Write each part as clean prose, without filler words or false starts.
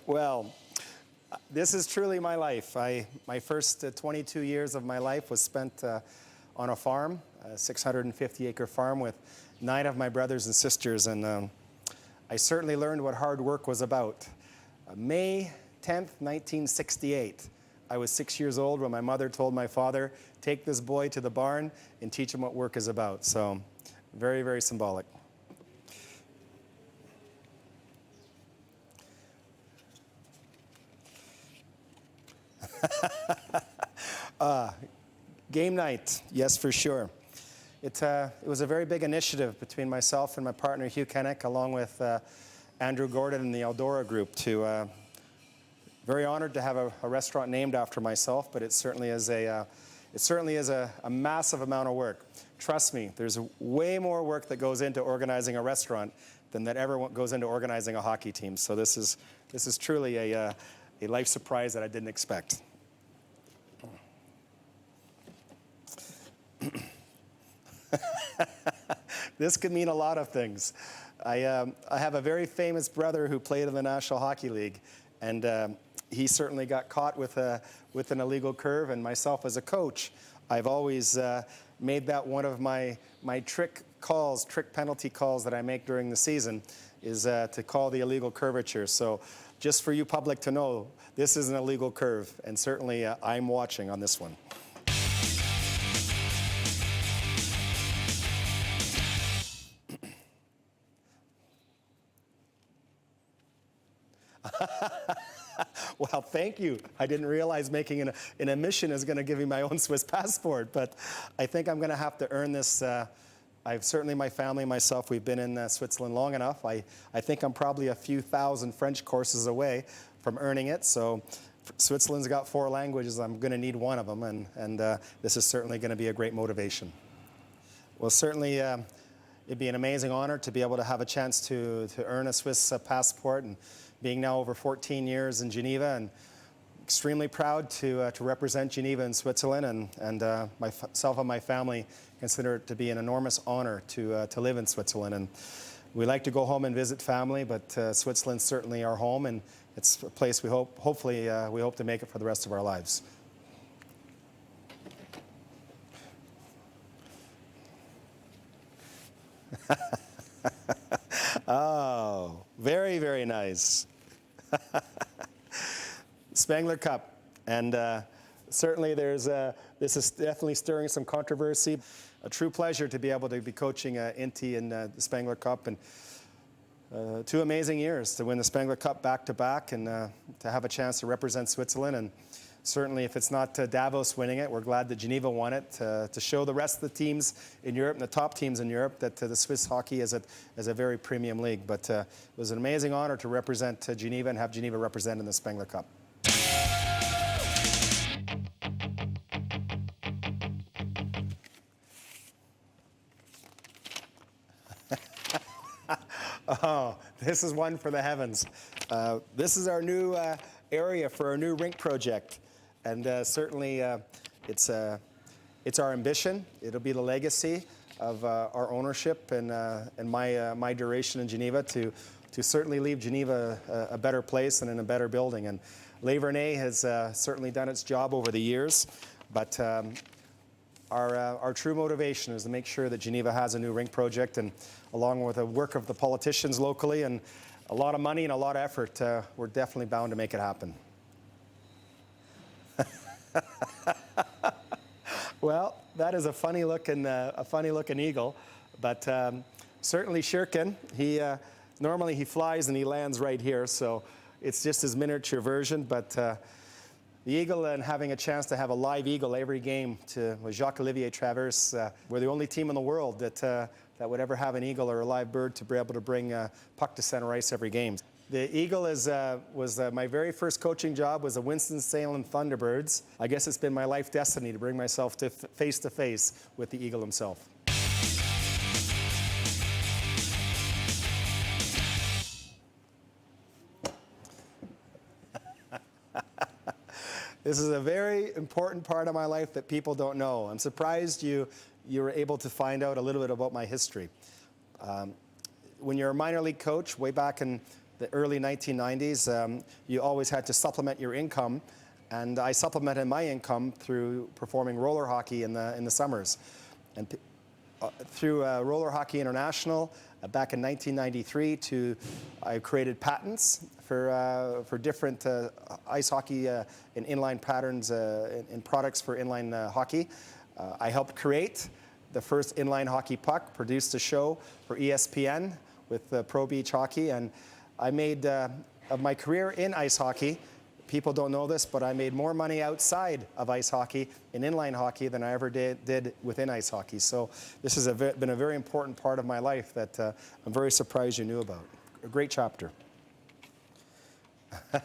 Well, this is truly my life. My first 22 years of my life was spent on a farm, a 650-acre farm with 9 of my brothers and sisters, and I certainly learned what hard work was about. May 10th, 1968. I was 6 years old when my mother told my father, take this boy to the barn and teach him what work is about. So, very, very symbolic. Game night, yes, for sure. It was a very big initiative between myself and my partner Hugh Kennick, along with Andrew Gordon and the Eldora group. Very honored to have a restaurant named after myself, but it certainly is a massive amount of work. Trust me, there's way more work that goes into organizing a restaurant than that ever goes into organizing a hockey team. So this is truly a life surprise that I didn't expect. This could mean a lot of things. I have a very famous brother who played in the National Hockey League, and he certainly got caught with an illegal curve. And myself as a coach, I've always made that one of my trick penalty calls that I make during the season, is to call the illegal curvature. So just for you public to know, this is an illegal curve, and certainly I'm watching on this one. Well, thank you. I didn't realize making an admission is going to give me my own Swiss passport, but I think I'm going to have to earn this. I've certainly, my family and myself, we've been in Switzerland long enough. I think I'm probably a few thousand French courses away from earning it. So Switzerland's got 4 languages. I'm going to need one of them, and this is certainly going to be a great motivation. Well, certainly it'd be an amazing honor to be able to have a chance to earn a Swiss passport, and being now over 14 years in Geneva, and extremely proud to represent Geneva in Switzerland, and myself and my family consider it to be an enormous honor to live in Switzerland. And we like to go home and visit family, but Switzerland's certainly our home, and it's a place we hope to make it for the rest of our lives. Oh, very, very nice. Spangler Cup, and certainly this is definitely stirring some controversy. A true pleasure to be able to be coaching Inti in the Spangler Cup, and 2 amazing years to win the Spangler Cup back-to-back, and to have a chance to represent Switzerland. And certainly, if it's not Davos winning it, we're glad that Geneva won it, to show the rest of the teams in Europe and the top teams in Europe that the Swiss hockey is a very premium league. But it was an amazing honor to represent Geneva and have Geneva represent in the Spangler Cup. Oh, this is one for the heavens. This is our new area for our new rink project. And certainly, it's our ambition. It'll be the legacy of our ownership and my duration in Geneva to certainly leave Geneva a better place and in a better building. And Le Vernet has certainly done its job over the years, but our true motivation is to make sure that Geneva has a new rink project, and along with the work of the politicians locally and a lot of money and a lot of effort, we're definitely bound to make it happen. Well, that is a funny looking eagle, but certainly Shirkin, normally he flies and he lands right here, so it's just his miniature version. But the eagle, and having a chance to have a live eagle every game with Jacques-Olivier Travers, we're the only team in the world that would ever have an eagle or a live bird to be able to bring puck to center ice every game. The eagle was my very first coaching job, was the Winston-Salem Thunderbirds. I guess it's been my life destiny to bring myself face to face with the eagle himself. This is a very important part of my life that people don't know. I'm surprised you were able to find out a little bit about my history. when you're a minor league coach, way back in the early 1990s, you always had to supplement your income. And I supplemented my income through performing roller hockey in the summers. And through Roller Hockey International, back in 1993, I created patents for different ice hockey and inline patterns and products for inline hockey. I helped create the first inline hockey puck, produced a show for ESPN with Pro Beach Hockey, and I made, of my career in ice hockey, people don't know this, but I made more money outside of ice hockey in inline hockey than I ever did within ice hockey. So this has been a very important part of my life that I'm very surprised you knew about. A great chapter. Le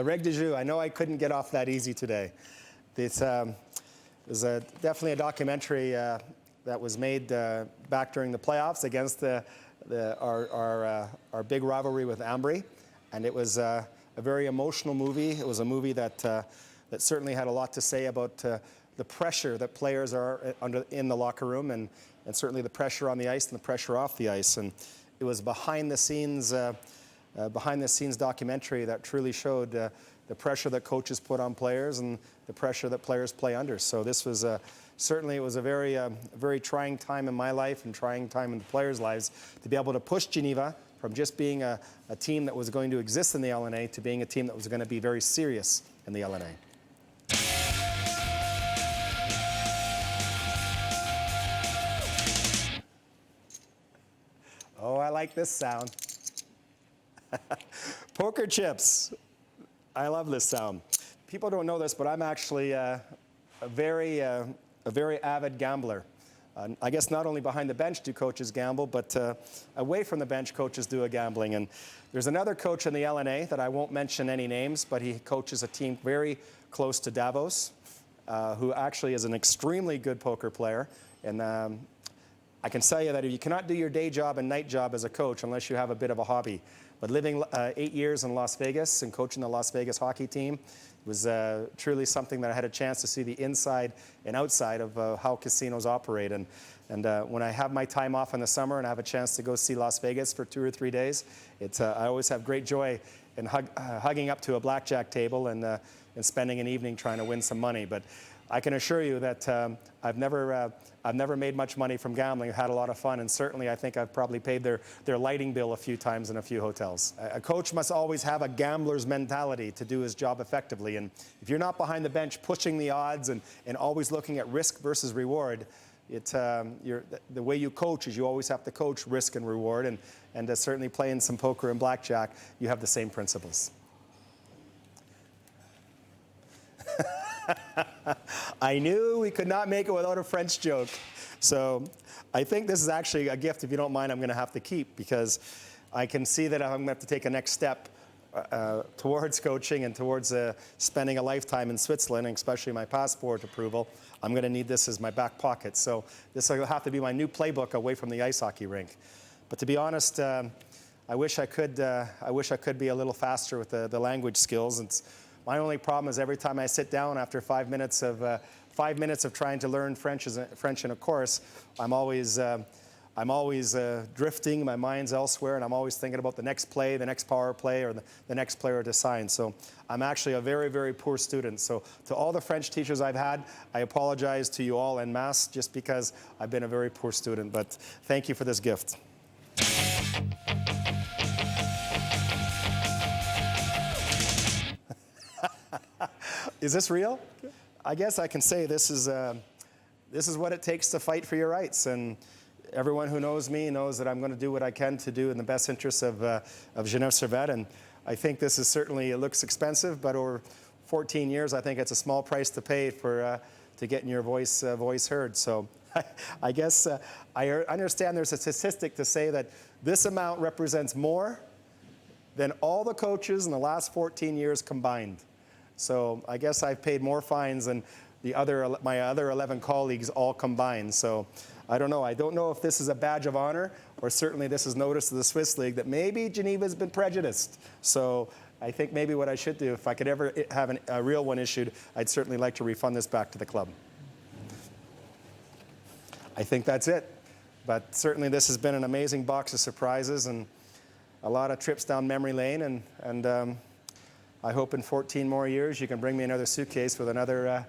règle du jeu. I know I couldn't get off that easy today. This was definitely a documentary that was made back during the playoffs against our big rivalry with Ambry, and it was a very emotional movie. It was a movie that certainly had a lot to say about the pressure that players are under in the locker room, and certainly the pressure on the ice and the pressure off the ice. And it was behind the scenes documentary that truly showed the pressure that coaches put on players and the pressure that players play under. So this was certainly, it was a very trying time in my life and trying time in the players' lives to be able to push Geneva from just being a team that was going to exist in the LNA to being a team that was going to be very serious in the LNA. Oh, I like this sound. Poker chips. I love this sound. People don't know this, but I'm actually a very avid gambler. I guess not only behind the bench do coaches gamble, but away from the bench, coaches do a gambling. And there's another coach in the LNA that I won't mention any names, but he coaches a team very close to Davos, who actually is an extremely good poker player. And I can tell you that you cannot do your day job and night job as a coach unless you have a bit of a hobby. But living 8 years in Las Vegas and coaching the Las Vegas hockey team was truly something that I had a chance to see the inside and outside of how casinos operate. And when I have my time off in the summer and I have a chance to go see Las Vegas for 2 or 3 days, I always have great joy in hugging up to a blackjack table and spending an evening trying to win some money. But I can assure you that I've never made much money from gambling. I've had a lot of fun, and certainly I think I've probably paid their lighting bill a few times in a few hotels. A coach must always have a gambler's mentality to do his job effectively, and if you're not behind the bench pushing the odds and always looking at risk versus reward, the way you coach is you always have to coach risk and reward, and certainly playing some poker and blackjack, you have the same principles. I knew we could not make it without a French joke. So I think this is actually a gift, if you don't mind, I'm going to have to keep, because I can see that I'm going to have to take a next step towards coaching and towards spending a lifetime in Switzerland, and especially my passport approval. I'm going to need this as my back pocket. So this will have to be my new playbook away from the ice hockey rink. But to be honest, I wish I could be a little faster with the language skills. My only problem is every time I sit down after 5 minutes of trying to learn French in a course, I'm always drifting. My mind's elsewhere, and I'm always thinking about the next play, the next power play, or the next player to sign. So I'm actually a very, very poor student. So to all the French teachers I've had, I apologize to you all en masse just because I've been a very poor student. But thank you for this gift. Is this real? I guess I can say this is what it takes to fight for your rights, and everyone who knows me knows that I'm going to do what I can to do in the best interests of Ginevra Servette. And I think this is certainly, it looks expensive, but over 14 years, I think it's a small price to pay for to getting your voice heard. So I guess I understand there's a statistic to say that this amount represents more than all the coaches in the last 14 years combined. So I guess I've paid more fines than my other 11 colleagues all combined. So I don't know. I don't know if this is a badge of honor, or certainly this is notice to the Swiss League that maybe Geneva's been prejudiced. So I think maybe what I should do, if I could ever have a real one issued, I'd certainly like to refund this back to the club. I think that's it. But certainly this has been an amazing box of surprises and a lot of trips down memory lane. And I hope in 14 more years you can bring me another suitcase with another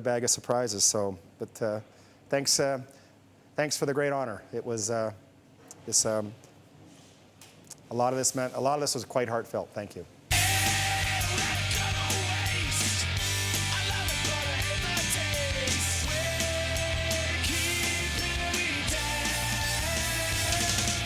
bag of surprises. So, but thanks for the great honor. It was a lot of this was quite heartfelt. Thank you.